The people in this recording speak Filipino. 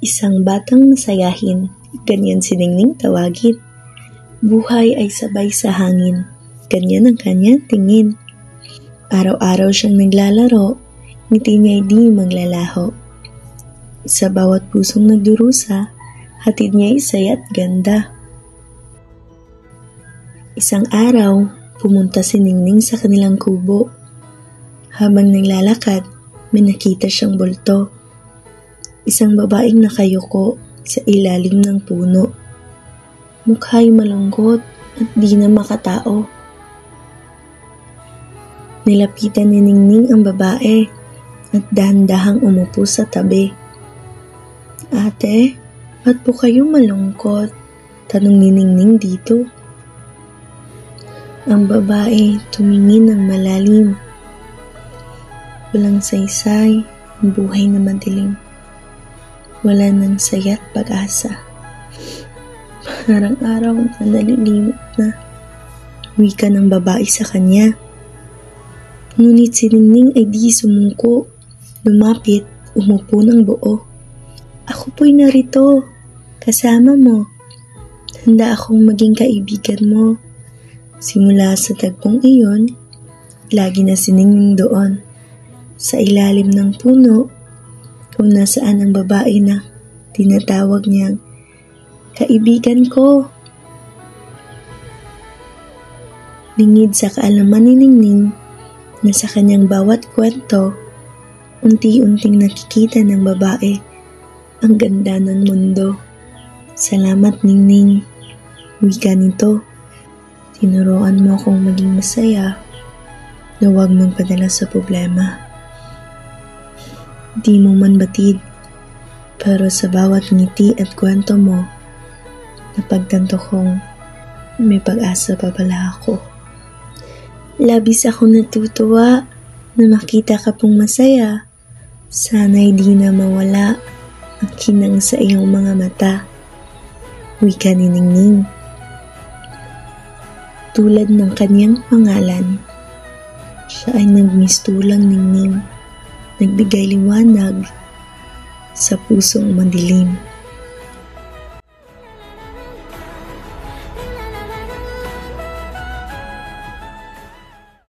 Isang batang masayahin, ganyan si Ningning tawagin. Buhay ay sabay sa hangin, ganyan ang kanyang tingin. Araw-araw siyang naglalaro, ngiti niya'y di maglalaho. Sa bawat pusong nagdurusa, hatid niya'y saya at ganda. Isang araw, pumunta si Ningning sa kanilang kubo. Habang naglalakad, may nakita siyang bulto. Isang babaeng nakayuko sa ilalim ng puno. Mukha'y malungkot at di na makatao. Nilapitan ni Ningning ang babae at dahan-dahang umupo sa tabi. "Ate, ba't po kayo malungkot?" tanong ni Ningning dito. Ang babae tumingin ng malalim. Walang saysay, ang buhay na madilim. Wala nang saya't pag-asa. Parang araw na nalilimot na. Wika ng babae sa kanya. Ngunit si Ningning ay di sumuko. Lumapit, umupo ng buo. "Ako po'y narito, kasama mo. Handa akong maging kaibigan mo." Simula sa tagpong iyon, lagi na si Ningning doon, sa ilalim ng puno, kung nasaan ang babae na tinatawag niyang kaibigan ko. Lingid sa kaalaman ni Ningning na sa kanyang bawat kwento, unti-unting nakikita ng babae ang ganda ng mundo. "Salamat, Ningning," wika nito. "Tinuruan mo akong maging masaya na huwag magpadala sa problema. Di mo man batid, pero sa bawat ngiti at kwento mo, napagtanto kong may pag-asa pa pala ako." Labis akong natutuwa na makita ka pong masaya. Sana'y di na mawala ang kinang sa iyong mga mata, wika ni Ningning. Tulad ng kanyang pangalan, siya ay nagmistulang Ningning, nagbigay liwanag sa pusong madilim.